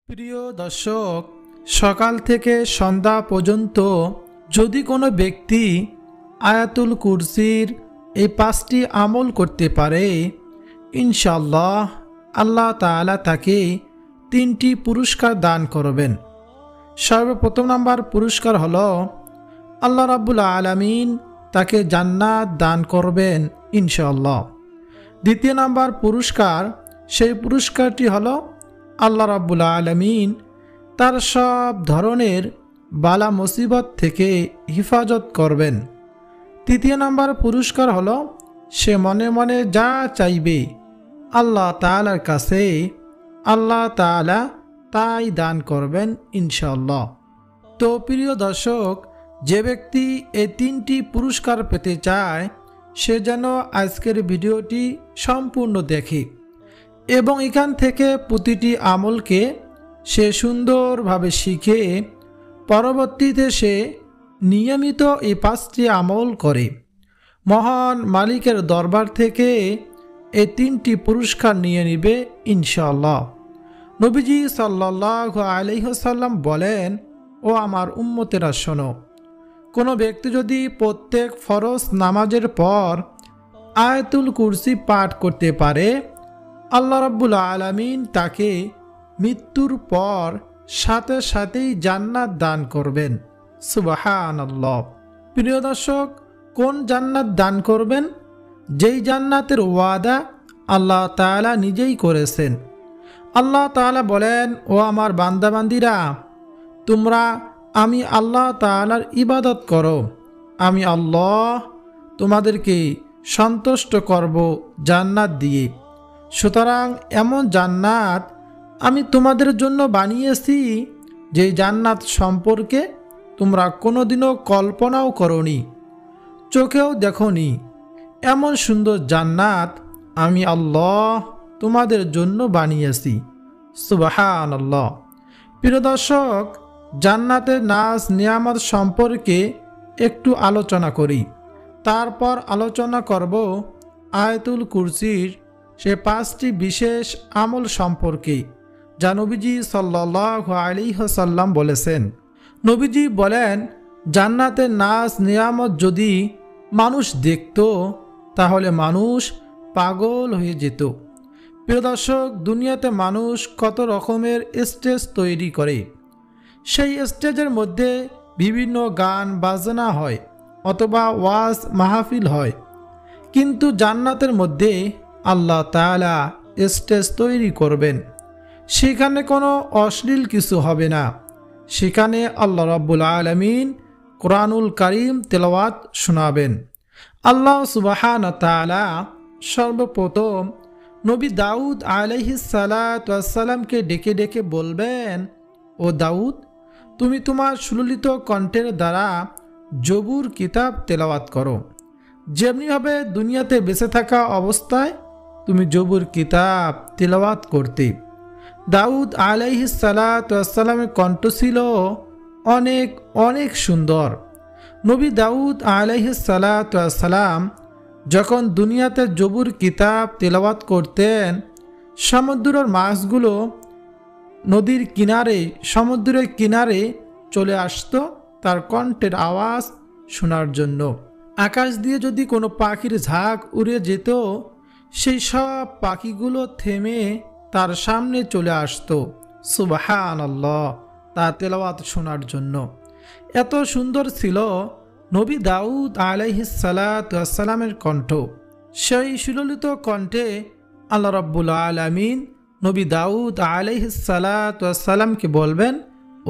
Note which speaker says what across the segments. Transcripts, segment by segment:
Speaker 1: প্রিয় দর্শক, সকাল থেকে সন্ধ্যা পর্যন্ত যদি কোনো ব্যক্তি আয়াতুল কুরসির এই 5টি আমল করতে পারে, ইনশাআল্লাহ আল্লাহ তাআলা তাকে 3টি পুরস্কার দান করবেন। সর্বপ্রথম নাম্বার পুরস্কার হলো আল্লাহ রাব্বুল আলামিন তাকে জান্নাত দান করবেন ইনশাআল্লাহ। দ্বিতীয় নাম্বার পুরস্কার, সেই পুরস্কারটি হলো আল্লাহ রাব্বুল আলামিন তার সব ধরনের বালা মুসিবত থেকে হিফাজত করবেন। তৃতীয় নাম্বার পুরস্কার হলো সে মনে মনে যা চাইবে আল্লাহ তাআলার কাছে আল্লাহ তাআলা তাই দান করবেন ইনশাআল্লাহ। তো প্রিয় দর্শক, যে ব্যক্তি এই 3টি পুরস্কার পেতে চায় সে যেন আজকের ভিডিওটি সম্পূর্ণ দেখে এবং এখান থেকে প্রতিটি আমলকে সে সুন্দরভাবে শিখে পরবর্তীতে সে নিয়মিত এই 5টি আমল করে মহান মালিকের দরবার থেকে এই 3টি পুরস্কার নিয়ে নেবে ইনশাআল্লাহ। নবীজি সাল্লাল্লাহু আলাইহি ওয়াসাল্লাম বলেন, ও আমার উম্মতেরা শোনো, কোনো ব্যক্তি যদি প্রত্যেক ফরজ নামাজের পর আয়াতুল কুরসি পাঠ করতে পারে, আল্লাহ রাব্বুল আলামিন তাকে মৃত্যুর পর সাথে সাথেই জান্নাত দান করবেন। সুবহানাল্লাহ। প্রিয় দর্শক, কোন জান্নাত দান করবেন? যেই জান্নাতের ওয়াদা আল্লাহ তাআলা নিজেই করেছেন। আল্লাহ তাআলা বলেন, ও আমার বান্দাবান্দিরা, তোমরা আমি আল্লাহ তাআলার ইবাদত করো, আমি আল্লাহ তোমাদেরকে সন্তুষ্ট করব জান্নাত দিয়ে। সুতরাং এমন জান্নাত আমি তোমাদের জন্য বানিয়েছি যে জান্নাত সম্পর্কে তোমরা কোনোদিনও কল্পনাও করোনি, চোখেও দেখোনি। এমন সুন্দর জান্নাত আমি আল্লাহ তোমাদের জন্য বানিয়েছি। সুবহানাল্লাহ। প্রিয় দর্শক, জান্নাতের নাজ নিয়ামত সম্পর্কে একটু আলোচনা করি, তারপর আলোচনা করব আয়াতুল কুরসির সে 5টি বিশেষ আমল সম্পর্কে যা নবীজি সাল্লাল্লাহু আলাইহি ওয়াসাল্লাম বলেছেন। নবীজি বলেন, জান্নাতের নাজ নিয়ামত যদি মানুষ দেখত তাহলে মানুষ পাগল হয়ে যেত। প্রিয় দর্শক, দুনিয়াতে মানুষ কত রকমের স্টেজ তৈরি করে, সেই স্টেজের মধ্যে বিভিন্ন গান বাজনা হয় অথবা ওয়াজ মাহফিল হয়, কিন্তু জান্নাতের মধ্যে আল্লাহ তাআলা স্টেজ তৈরি করবেন। সেখানে কোনো অশ্লীল কিছু হবে না, সেখানে আল্লাহ রাব্বুল আলামিন কোরআনুল কারীম তেলাওয়াত শোনাবেন। আল্লাহ সুবহানাহু ওয়া তাআলা সর্বপ্রথম নবী দাউদ আলাইহিস সালাতু ওয়াস সালামকে ডেকে ডেকে বলবেন, ও দাউদ, তুমি তোমার সুললিত কণ্ঠের দ্বারা জবুর কিতাব তেলাওয়াত করো। যেমনিভাবে দুনিয়াতে বেঁচে থাকা অবস্থায় তুমি জবুর কিতাব তেলাওয়াত করতে। দাউদ আলাইহিস সালাতু ওয়াস সালামের কণ্ঠ ছিল অনেক অনেক সুন্দর। নবী দাউদ আলাইহিস সালাতু ওয়াস সালাম যখন দুনিয়াতে জবুর কিতাব তেলাওয়াত করতেন, সমুদ্রের মাছগুলো নদীর কিনারে সমুদ্রের কিনারে চলে আসতো তার কণ্ঠের আওয়াজ শোনার জন্য। আকাশ দিয়ে যদি কোনো পাখির ঝাঁক উড়ে যেত, সেই সব পাখিগুলো থেমে তার সামনে চলে আসতো সুবহানাল্লাহ তার তেলাওয়াত শোনার জন্য। এত সুন্দর ছিল নবী দাউদ আলাইহিস সালাতু ওয়াস সালামের কণ্ঠ। সেই সুললিত কণ্ঠে আল্লাহ রাব্বুল আলামিন নবী দাউদ আলাইহিস সালাতু ওয়াস সালামকে বলবেন,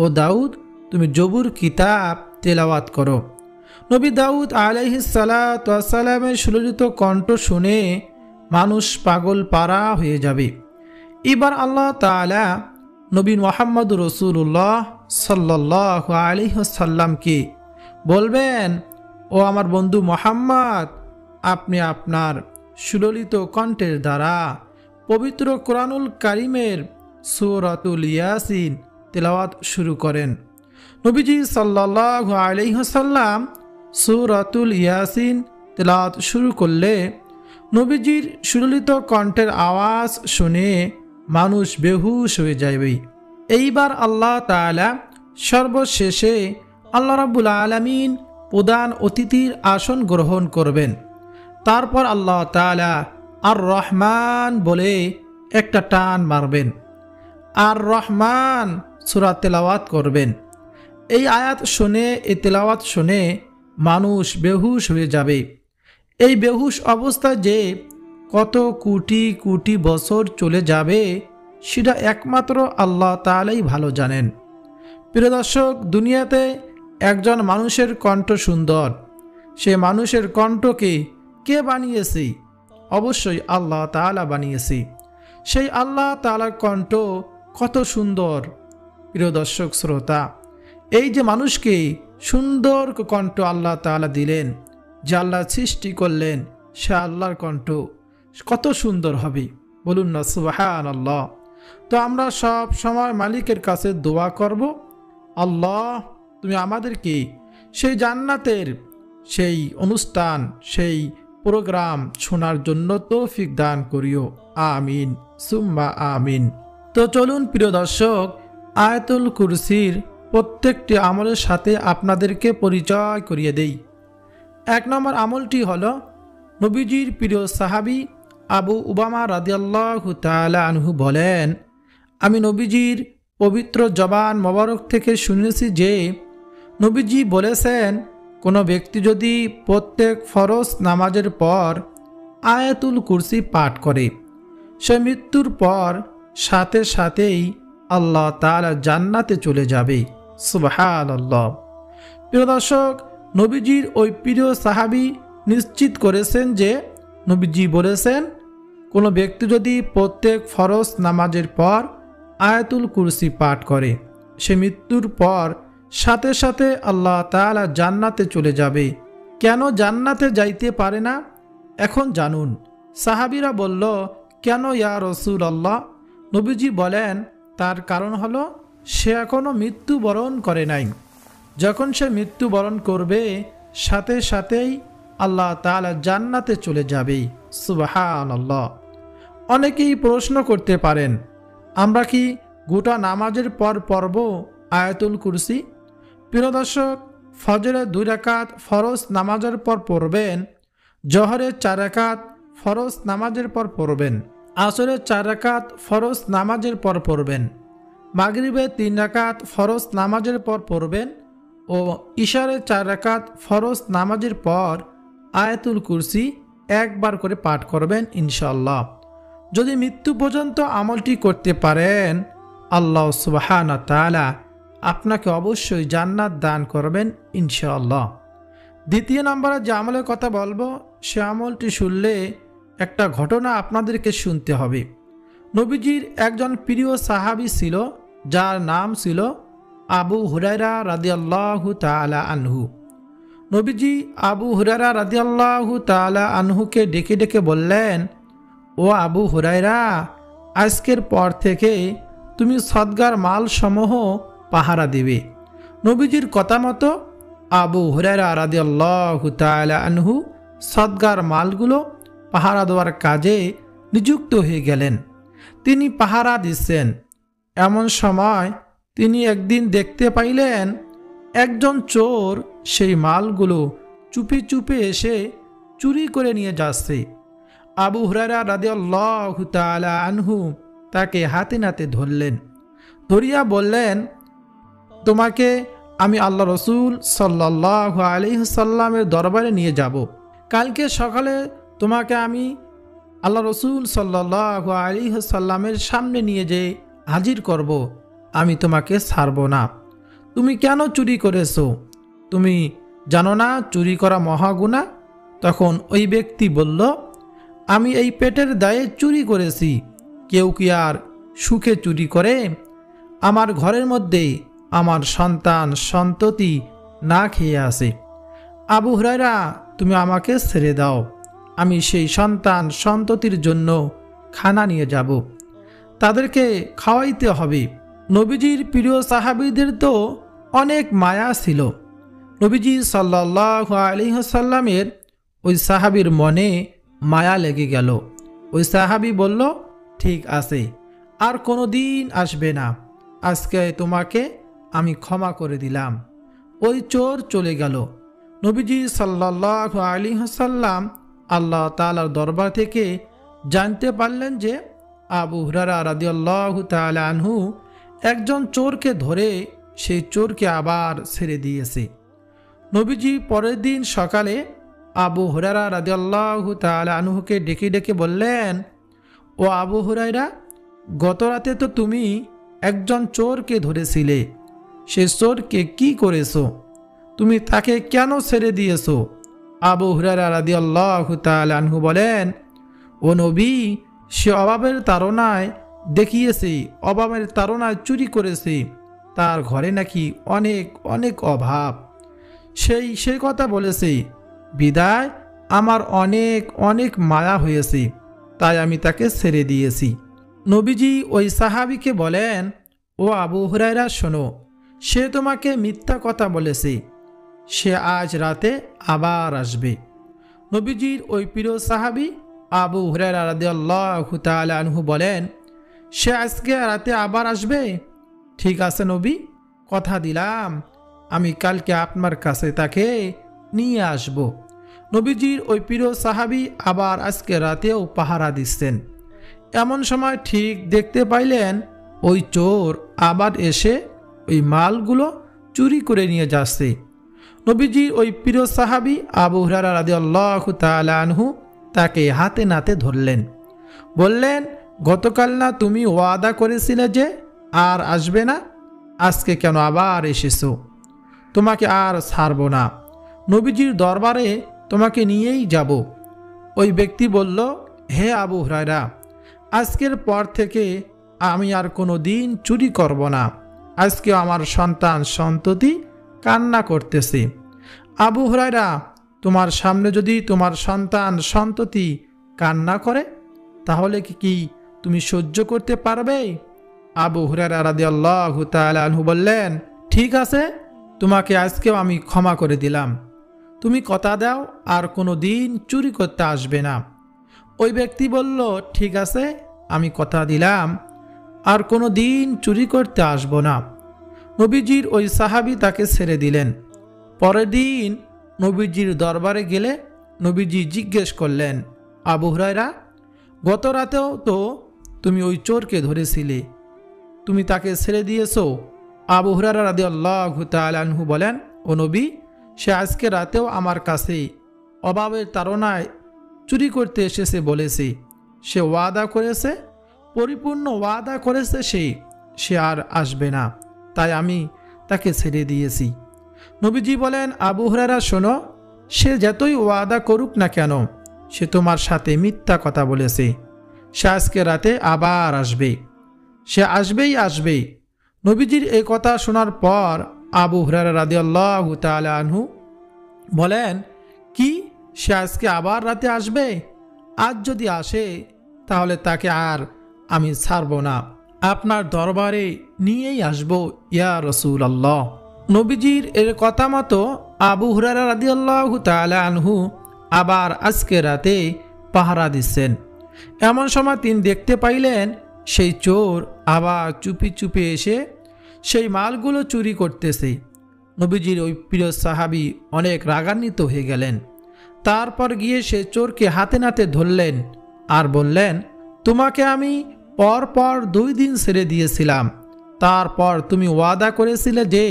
Speaker 1: ও দাউদ, তুমি জবুর কিতাব তেলাওয়াত করো। নবী দাউদ আলাইহিস সালাতু ওয়াস সালামের সুললিত কণ্ঠ শুনে মানুষ পাগল পারা হয়ে যাবে। এবার আল্লাহ তাআলা নবী মুহাম্মদ রাসূলুল্লাহ সাল্লাল্লাহু আলাইহি ওয়াসাল্লামকে বলবেন, ও আমার বন্ধু মুহাম্মদ, আপনি আপনার সুললিত কণ্ঠের দ্বারা পবিত্র কোরআনুল কারীমের সূরাতুল ইয়াসিন তেলাওয়াত শুরু করেন। নবীজি সাল্লাল্লাহু আলাইহি ওয়াসাল্লাম সূরাতুল ইয়াসিন তেলাওয়াত শুরু করলে নবীজির সুললিত কণ্ঠের আওয়াজ শুনে মানুষ বেহুশ হয়ে যাবে। এইবার আল্লাহ তাআলা সর্বশেষে আল্লাহ রাব্বুল আলামিন প্রধান অতিথির আসন গ্রহণ করবেন। তারপর আল্লাহ তাআলা আর রহমান বলে একটা টান মারবেন, আর রহমান সূরা তেলাওয়াত করবেন। এই আয়াত শুনে, এই তেলাওয়াত শুনে মানুষ বেহুশ হয়ে যাবে। এই বেহুশ অবস্থায় যে কত কোটি কোটি বছর চলে যাবে সেটা একমাত্র আল্লাহ তাআলাই ভালো জানেন। প্রিয় দর্শক, দুনিয়াতে একজন মানুষের কণ্ঠ সুন্দর, সে মানুষের কণ্ঠকে কে বানিয়েছে? অবশ্যই আল্লাহ তাআলা বানিয়েছে। সেই আল্লাহ তাআলার কণ্ঠ কত সুন্দর। প্রিয় দর্শক শ্রোতা, এই যে মানুষকে সুন্দর কণ্ঠ আল্লাহ তাআলা দিলেন, যে আল্লাহ সৃষ্টি করলেন, সে আল্লাহর কণ্ঠ কত সুন্দর হবে, বলুন না সুবহানাল্লাহ। তো আমরা সব সময় মালিকের কাছে দোয়া করব, আল্লাহ তুমি আমাদেরকে সেই জান্নাতের সেই অনুষ্ঠান, সেই প্রোগ্রাম শোনার জন্য তৌফিক দান করিও, আমিন সুম্মা আমিন। তো চলুন প্রিয় দর্শক, আয়াতুল কুরসির প্রত্যেকটি আমলের সাথে আপনাদেরকে পরিচয় করিয়ে দেই। 1 নম্বর আমলটি হলো, নবীজির প্রিয় সাহাবী আবু উমামা রাদিয়াল্লাহু তাআলা আনহু বলেন, আমি নবীজির পবিত্র জবান মোবারক থেকে শুনেছি যে নবীজি বলেছেন, কোনো ব্যক্তি যদি প্রত্যেক ফরজ নামাজের পর আয়াতুল কুরসি পাঠ করে, সে মৃত্যুর পর সাথে সাথেই আল্লাহ তাআলা জান্নাতে চলে যাবে। সুবহানাল্লাহ। প্রিয় দর্শক, নবীজির ওই প্রিয় সাহাবী নিশ্চিত করেছেন যে নবীজি বলেছেন, কোনো ব্যক্তি যদি প্রত্যেক ফরজ নামাজের পর আয়াতুল কুরসি পাঠ করে, সে মৃত্যুর পর সাথে সাথে আল্লাহ তাআলা জান্নাতে চলে যাবে। কেন জান্নাতে যাইতে পারে না? এখন জানুন। সাহাবীরা বলল, কেন ইয়া রাসূলুল্লাহ? নবীজি বলেন, তার কারণ হলো সে এখনো মৃত্যুবরণ করে নাই। যখন সে মৃত্যুবরণ করবে, সাথে সাথেই আল্লাহ তাআলা জান্নাতে চলে যাবে। সুবহানাল্লাহ। অনেকেই প্রশ্ন করতে পারেন, আমরা কি গোটা নামাজের পর পড়ব আয়াতুল কুরসি? প্রিয় দর্শক, ফজরের 2 রাকাত ফরজ নামাজের পর পড়বেন, জোহরের 4 রাকাত ফরজ নামাজের পর পড়বেন, আসরের 4 রাকাত ফরজ নামাজের পর পড়বেন, মাগরিবের 3 রাকাত ফরজ নামাজের পর পড়বেন ও ইশারের 4 রাকাত ফরজ নামাজের পর আয়াতুল কুরসি একবার করে পাঠ করবেন ইনশাআল্লাহ। যদি মৃত্যু পর্যন্ত আমলটি করতে পারেন, আল্লাহ সুবহানাহু ওয়া তাআলা আপনাকে অবশ্যই জান্নাত দান করবেন ইনশাআল্লাহ। দ্বিতীয় নম্বরে যে আমলের কথা বলবো, সে আমলটি শুনলে একটা ঘটনা আপনাদেরকে শুনতে হবে। নবীজির একজন প্রিয় সাহাবী ছিল, যার নাম ছিল আবু হুরায়রা রাদিয়াল্লাহু তাআলা আনহু। নবীজি আবু হুরায়রা রাদিয়াল্লাহু তাআলা আনহুকে ডেকে ডেকে বললেন, ও আবু হুরায়রা, আজকের পর থেকে তুমি সদগার মাল সমূহ পাহারা দিবে। নবীজির কথা মতো আবু হুরায়রা রাদিয়াল্লাহু তাআলা আনহু সদগার মালগুলো পাহারা দেওয়ার কাজে নিযুক্ত হয়ে গেলেন। তিনি পাহারা দিচ্ছেন। এমন সময় তিনি একদিন দেখতে পাইলেন, একজন চোর সেই মালগুলো চুপি চুপি এসে চুরি করে নিয়ে যাচ্ছে। আবু হুরায়রা রাদিয়াল্লাহু তাআলা আনহু তাকে হাতে নাতে ধরলেন। ধরিয়া বললেন, তোমাকে আমি আল্লাহ রসুল সাল্লাল্লাহু আলাইহি ওয়াসাল্লামের দরবারে নিয়ে যাব। কালকে সকালে তোমাকে আমি আল্লাহ রসুল সাল্লাল্লাহু আলাইহি ওয়াসাল্লামের সামনে নিয়ে যেয়ে হাজির করব। আমি তোমাকে ছাড়ব না। তুমি কেন চুরি করেছো? তুমি জানো না চুরি করা মহাগুনাহ? তখন ওই ব্যক্তি বলল, আমি এই পেটের দায়ে চুরি করেছি। কেউ কি আর সুখে চুরি করে? আমার ঘরের মধ্যে আমার সন্তান সন্ততি না খেয়ে আসে। আবু হুরায়রা, তুমি আমাকে ছেড়ে দাও, আমি সেই সন্তান সন্ততির জন্য খানা নিয়ে যাব, তাদেরকে খাওয়াইতে হবে। নবীজির প্রিয় সাহাবীদের তো অনেক মায়া ছিল। নবীজি সাল্লাল্লাহু আলাইহি ওয়াসাল্লামের ওই সাহাবীর মনে মায়া লেগে গেল। ওই সাহাবী বলল, ঠিক আছে, আর কোনো দিন আসবে না, আজকে তোমাকে আমি ক্ষমা করে দিলাম। ওই চোর চলে গেল। নবীজি সাল্লাল্লাহু আলাইহি ওয়াসাল্লাম আল্লাহ তাআলার দরবার থেকে জানতে পারলেন যে আবু হুরায়রা রাদিয়াল্লাহু তাআলা আনহু একজন চোরকে ধরে সেই চোরকে আবার ছেড়ে দিয়েছে। নবীজি পরের দিন সকালে আবু হুরায়রা রাদিয়াল্লাহু তাআলা আনহুকে ডেকে ডেকে বললেন, ও আবু হুরায়রা, গত রাতে তো তুমি একজন চোরকে ধরেছিলে, সে চোরকে কি করেছো? তুমি তাকে কেন ছেড়ে দিয়েছো? আবু হুরায়রা রাদিয়াল্লাহু তাআলা আনহু বলেন, ও নবী, সে অভাবের তাড়নায় দেখিয়েছে, অভাবের তাড়নায় চুরি করেছে, তার ঘরে নাকি অনেক অনেক অভাব, সেই কথা বলেছে, বিদায় আমার অনেক অনেক মায়া হয়েছে, তাই আমি তাকে ছেড়ে দিয়েছি। নবীজি ওই সাহাবীকে বলেন, ও আবু হুরায়রা, শোনো, সে তোমাকে মিথ্যা কথা বলেছে, সে আজ রাতে আবার আসবে। নবীজির ওই প্রিয় সাহাবী আবু হুরায়রা রাদিয়াল্লাহু তাআলা আনহু বলেন, সে আজকে রাতে আবার আসবে? ঠিক আছে নবী, কথা দিলাম, আমি কালকে আপনার কাছে তাকে নিয়ে আসব। নবীজির ওই প্রিয় সাহাবী আবার আজকে রাতেও পাহারা দিচ্ছেন। এমন সময় ঠিক দেখতে পাইলেন ওই চোর আবার এসে ওই মালগুলো চুরি করে নিয়ে যাচ্ছে। নবীজির ওই প্রিয় সাহাবী আবু হুরায়রা রাদিয়াল্লাহু তাআলা আনহু তাকে হাতে নাতে ধরলেন, বললেন, গতকাল না তুমি ওয়াদা করেছিলে যে আর আসবে না, আজকে কেন আবার এসেছো? তোমাকে আর ছাড়ব না, নবীজির দরবারে তোমাকে নিয়েই যাব। ওই ব্যক্তি বলল, হে আবু হুরায়রা, আজকের পর থেকে আমি আর কোনো দিন চুরি করব না। আজকে আমার সন্তান সন্ততি কান্না করতেছে। আবু হুরায়রা, তোমার সামনে যদি তোমার সন্তান সন্ততি কান্না করে, তাহলে কি তুমি সহ্য করতে পারবে? আবু হুরায়রা রাদিয়াল্লাহু তাআলা আনহু বললেন, ঠিক আছে, তোমাকে আজকেও আমি ক্ষমা করে দিলাম। তুমি কথা দাও আর কোনো দিন চুরি করতে আসবে না। ওই ব্যক্তি বলল, ঠিক আছে, আমি কথা দিলাম, আর কোনো দিন চুরি করতে আসব না। নবীজির ওই সাহাবী তাকে ছেড়ে দিলেন। পরের দিন নবীজির দরবারে গেলে নবীজি জিজ্ঞেস করলেন, আবু হুরায়রা, গত রাতেও তো তুমি ওই চোরকে ধরেছিলে, তুমি তাকে ছেড়ে দিয়েছো? আবু হুরায়রা রাদিয়াল্লাহু তাআলা আনহু বলেন, ও নবী, সে আজকে রাতেও আমার কাছে অভাবের তাড়নায় চুরি করতে এসেছে বলেছে। সে ওয়াদা করেছে, পরিপূর্ণ ওয়াদা করেছে, সে আর আসবে না, তাই আমি তাকে ছেড়ে দিয়েছি। নবীজি বলেন, আবু হুরায়রা, শোনো, সে যতই ওয়াদা করুক না কেন, সে তোমার সাথে মিথ্যা কথা বলেছে। সে আজকে রাতে আবার আসবে, সে আসবেই আসবে। নবীজির এই কথা শোনার পর আবু হুরায়রা রাদিয়াল্লাহু তাআলা আনহু বলেন, কি, সে আজকে আবার রাতে আসবে? আজ যদি আসে তাহলে তাকে আর আমি ছাড়ব না, আপনার দরবারে নিয়েই আসব, ইয়া রাসূলুল্লাহ। নবীজির এর কথা মতো আবু হুরায়রা রাদিয়াল্লাহু তাআলা আনহু আবার আজকে রাতে পাহারা দিচ্ছেন। এমন সময় তিনি দেখতে পাইলেন সেই চোর আবার চুপি চুপি এসে সেই মালগুলো চুরি করতেছে। নবীজির ওই প্রিয় সাহাবী অনেক রাগান্বিত হয়ে গেলেন। তারপর গিয়ে সে চোরকে হাতে নাতে ধরলেন আর বললেন, তোমাকে আমি পর 2 দিন ছেড়ে দিয়েছিলাম, তারপর তুমি ওয়াদা করেছিলে যে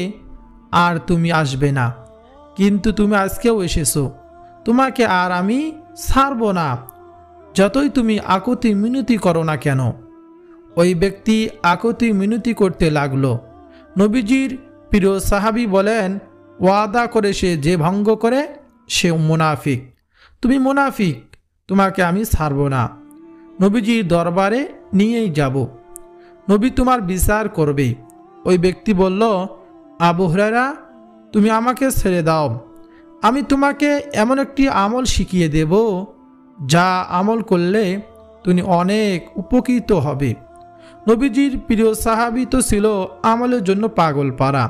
Speaker 1: আর তুমি আসবে না, কিন্তু তুমি আজকেও এসেছো, তোমাকে আর আমি ছাড়ব না, যতই তুমি আকুতি মিনতি করো না কেন। ওই ব্যক্তি আকুতি মিনতি করতে লাগলো। নবীজির প্রিয় সাহাবী বলেন, ওয়াদা করে সে যে ভঙ্গ করে সে মুনাফিক, তুমি মুনাফিক, তোমাকে আমি ছাড়ব না, নবীজির দরবারে নিয়েই যাব, নবী তোমার বিচার করবে। ওই ব্যক্তি বলল, আবু হুরায়রা, তুমি আমাকে ছেড়ে দাও, আমি তোমাকে এমন একটি আমল শিখিয়ে দেব যা আমল করলে তুমি অনেক উপকৃত হবে। নবীজির প্রিয় সাহাবী তো ছিল আমলের জন্য পাগল পারা।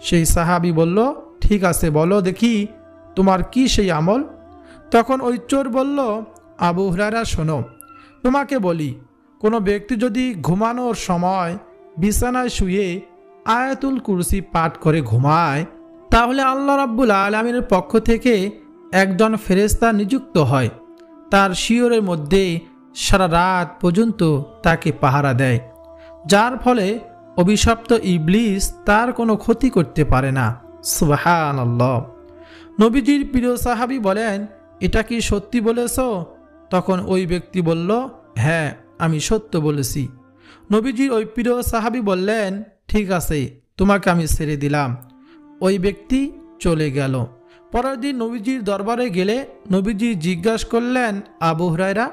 Speaker 1: সেই সাহাবী বলল, ঠিক আছে, বলো দেখি তোমার কি সেই আমল। তখন ওই চোর বলল, আবু হুরায়রা, শোনো, তোমাকে বলি, কোনো ব্যক্তি যদি ঘুমানোর সময় বিছানায় শুয়ে আয়াতুল কুরসি পাঠ করে ঘুমায়, তাহলে আল্লাহ রাব্বুল আলামিনের পক্ষ থেকে একজন ফেরেশতা নিযুক্ত হয়, তার শিয়রের মধ্যে সারা রাত পর্যন্ত তাকে পাহারা দেয়, যার ফলে অভিশপ্ত ইবলিস তার কোনো ক্ষতি করতে পারে না। সুবহানাল্লাহ। নবীজির প্রিয় সাহাবী বলেন, এটা কি সত্যি বলেছ? তখন ওই ব্যক্তি বলল, হ্যাঁ, আমি সত্য বলেছি। নবীজির ওই প্রিয় সাহাবী বললেন, ঠিক আছে, তোমাকে আমি ছেড়ে দিলাম। ওই ব্যক্তি চলে গেল। পরের দিন নবীজির দরবারে গেলে নবীজি জিজ্ঞাসা করলেন, আবু হুরায়রা,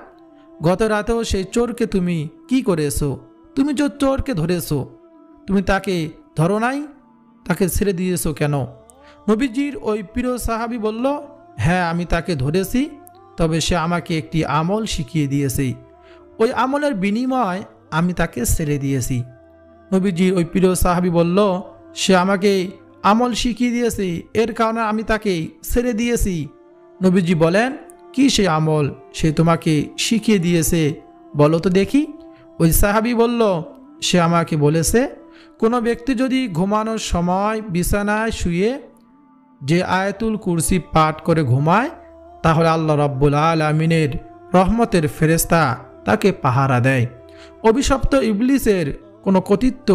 Speaker 1: গত রাতেও সেই চোরকে তুমি কি করেছো? তুমি যে চোরকে ধরেছো, তুমি তাকে ধরো নাই, তাকে ছেড়ে দিয়েছো কেন? নবীজির ওই প্রিয় সাহাবী বলল, হ্যাঁ, আমি তাকে ধরেছি, তবে সে আমাকে একটি আমল শিখিয়ে দিয়েছে, ওই আমলের বিনিময় আমি তাকে ছেড়ে দিয়েছি। নবীজির ওই প্রিয় সাহাবী বলল, সে আমাকে আমল শিখিয়ে দিয়েছে, এর কারণে আমি তাকে ছেড়ে দিয়েছি। নবীজি বলেন, কি সে আমল সে তোমাকে শিখিয়ে দিয়েছে, বলো তো দেখি। ওই সাহাবী বলল, সে আমাকে বলেছে, কোনো ব্যক্তি যদি ঘুমানোর সময় বিছানায় শুয়ে যে আয়াতুল কুরসি পাঠ করে ঘুমায়, তাহলে আল্লাহ রাব্বুল আলামিনের রহমতের ফেরেশতা তাকে পাহারা দেয়। অভিশপ্ত ইবলিসের কোনো কর্তৃত্ব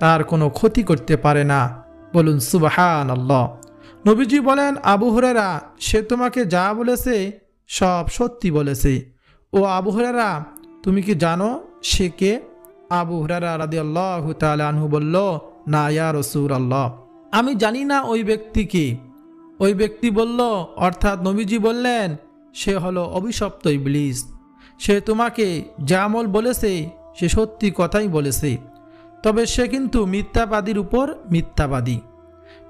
Speaker 1: তার কোনো ক্ষতি করতে পারে না। বলুন সুবহানাল্লাহ। নবীজি বলেন, আবু হুরায়রা, সে তোমাকে যা বলেছে সব সত্যি বলেছে। ও আবু হুরায়রা, তুমি কি জানো সে কে? আবু হুরায়রা রাদিয়াল্লাহু তাআলা আনহু বলল, না ইয়া রাসূলুল্লাহ, আমি জানি না ওই ব্যক্তি কে। ওই ব্যক্তি বলল, অর্থাৎ নবীজি বললেন, সে হলো অভিশপ্ত ইবলিস। সে তোমাকে যে আমল বলেছে সে সত্যি কথাই বলেছে, তবে সে কিন্তু মিথ্যাবাদীর উপর মিথ্যাবাদী।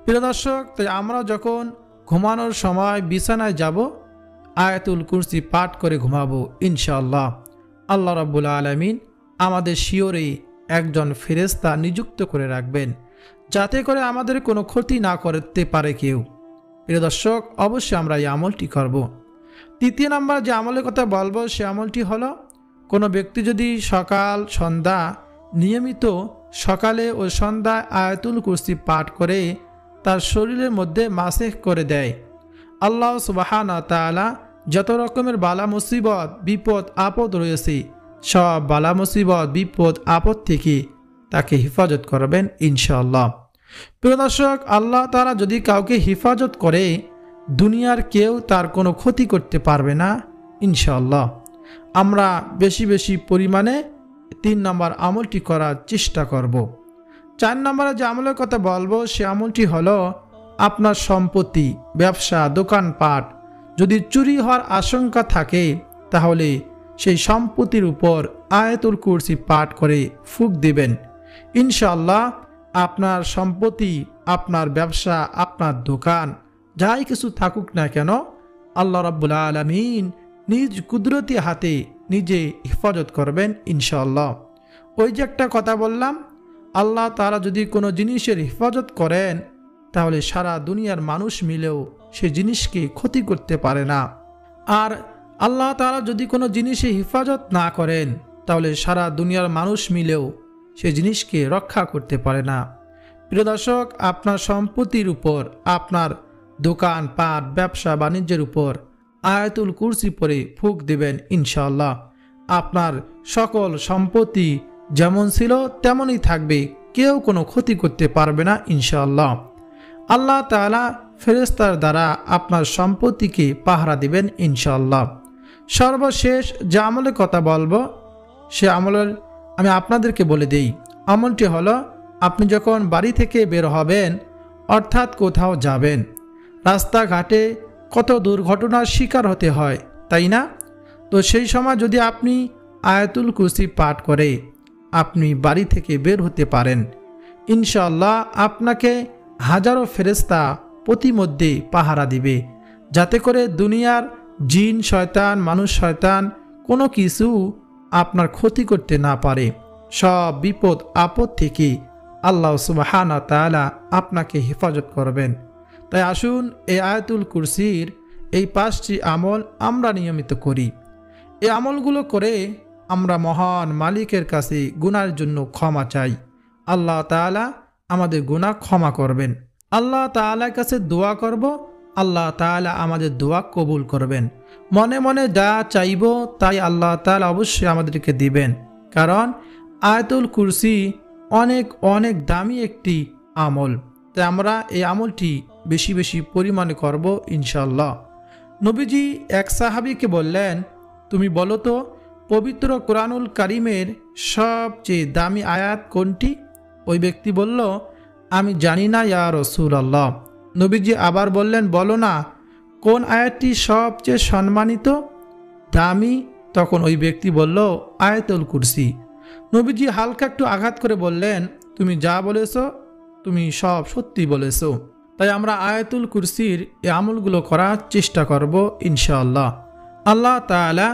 Speaker 1: প্রিয় দর্শক, তাই আমরা যখন ঘুমানোর সময় বিছানায় যাব, আয়াতুল কুরসি পাঠ করে ঘুমাবো ইনশাআল্লাহ। আল্লাহ রাব্বুল আলামিন আমাদের শিয়রে একজন ফেরেশতা নিযুক্ত করে রাখবেন, যাতে করে আমাদের কোনো ক্ষতি না করতে পারে কেউ। প্রিয় দর্শক, অবশ্যই আমরা এই আমলটি করব। তৃতীয় নম্বর যে আমলের কথা বলবো, সে আমলটি হলো, কোনো ব্যক্তি যদি সকাল সন্ধ্যা নিয়মিত সকালে ও সন্ধ্যায় আয়াতুল কুরসি পাঠ করে তার শরীরের মধ্যে মাসেহ করে দেয়, আল্লাহ সুবহানাহু ওয়া তাআলা যত রকমের বালা মুসিবত বিপদ আপদ রয়েছে সব বালা মুসিবত বিপদ আপদ থেকে তাকে হেফাজত করবেন ইনশাআল্লাহ। প্রিয় দর্শক, আল্লাহ তাআলা যদি কাউকে হেফাজত করে, দুনিয়ার কেউ তার কোনো ক্ষতি করতে পারবে না ইনশাআল্লাহ। আমরা বেশি বেশি পরিমাণে 3 নম্বর আমলটি করার চেষ্টা করব। 4 নম্বরে যে আমলের কথা বলবো, সে আমলটি হলো, আপনার সম্পত্তি, ব্যবসা, দোকানপাট যদি চুরি হওয়ার আশঙ্কা থাকে, তাহলে সেই সম্পত্তির উপর আয়াতুল কুরসি পাঠ করে ফুঁক দিবেন। ইনশাআল্লাহ আপনার সম্পত্তি, আপনার ব্যবসা, আপনার দোকান যাই কিছু থাকুক না কেন, আল্লাহ রাব্বুল আলামিন নিজ কুদরতি হাতে নিজে হেফাজত করবেন ইনশাআল্লাহ। ওই যে একটা কথা বললাম, আল্লাহ তাআলা যদি কোনো জিনিসের হেফাজত করেন, তাহলে সারা দুনিয়ার মানুষ মিলেও সে জিনিসকে ক্ষতি করতে পারে না। আর আল্লাহ তাআলা যদি কোনো জিনিসে হেফাজত না করেন, তাহলে সারা দুনিয়ার মানুষ মিলেও সে জিনিসকে রক্ষা করতে পারে না। প্রিয় দর্শক, আপনার সম্পত্তির উপর, আপনার দোকান পাট ব্যবসা বাণিজ্যের উপর আয়াতুল কুরসি পড়ে ফুঁক দিবেন ইনশাআল্লাহ। আপনার সকল সম্পত্তি যেমন ছিল তেমনই থাকবে, কেউ কোনো ক্ষতি করতে পারবে না ইনশাআল্লাহ। আল্লাহ তাআলা ফেরেশতার দ্বারা আপনার সম্পত্তিকে পাহারা দিবেন ইনশাআল্লাহ। সর্বশেষ যে আমলের কথা বলবো, সে আমলের আমি আপনাদেরকে বলে দেই। আমলটি হলো, আপনি যখন বাড়ি থেকে বের হবেন, অর্থাৎ কোথাও যাবেন, রাস্তাঘাটে কত দুর্ঘটনার শিকার হতে হয়, তাই না? তো সেই সময় যদি আপনি আয়াতুল কুরসি পাঠ করে আপনি বাড়ি থেকে বের হতে পারেন, ইনশাআল্লাহ আপনাকে হাজারো ফেরেশতা প্রতিমধ্যে পাহারা দিবে, যাতে করে দুনিয়ার জিন শয়তান মানুষ শয়তান কোনো কিছু আপনার ক্ষতি করতে না পারে। সব বিপদ আপদ থেকে আল্লাহ সুবহানাহু ওয়া তাআলা আপনাকে হেফাজত করবেন। তাই আসুন এই আয়াতুল কুরসির এই 5টি আমল আমরা নিয়মিত করি। এই আমলগুলো করে আমরা মহান মালিকের কাছে গুনার জন্য ক্ষমা চাই। আল্লাহ তাআলা আমাদের গুনাহ ক্ষমা করবেন। আল্লাহ তাআলার কাছে দোয়া করব, আল্লাহ তাআলা আমাদের দোয়া কবুল করবেন। মনে মনে যা চাইব তাই আল্লাহ তাআলা অবশ্যই আমাদেরকে দিবেন, কারণ আয়াতুল কুরসি অনেক অনেক দামি একটি আমল। তাই আমরা এই আমলটি বেশি বেশি পরিমাণে করব ইনশাআল্লাহ। নবীজি এক সাহাবীকে বললেন, তুমি বলো তো পবিত্র কোরআনুল কারীমের সবচেয়ে দামি আয়াত কোনটি? ওই ব্যক্তি বলল, আমি জানি না ইয়া রাসূলুল্লাহ। নবীজি আবার বললেন, বলো না কোন আয়াতটি সবচেয়ে সম্মানিত, দামি? তখন ওই ব্যক্তি বলল, আয়াতুল কুরসি। নবীজি হালকা একটু আঘাত করে বললেন, তুমি যা বলেছ তুমি সব সত্যি বলেছ। তাই আমরা আয়াতুল কুরসির এই আমলগুলো করার চেষ্টা করব ইনশাআল্লাহ। আল্লাহ তাআলা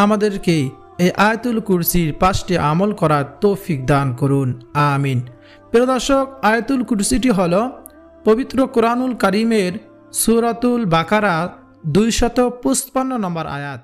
Speaker 1: আমাদেরকে এই আয়াতুল কুরসির 5টি আমল করার তৌফিক দান করুন, আমিন। প্রিয় দর্শক, আয়াতুল কুরসিটি হল পবিত্র কোরআনুল কারীমের সূরাতুল বাকারা 255 নম্বর আয়াত।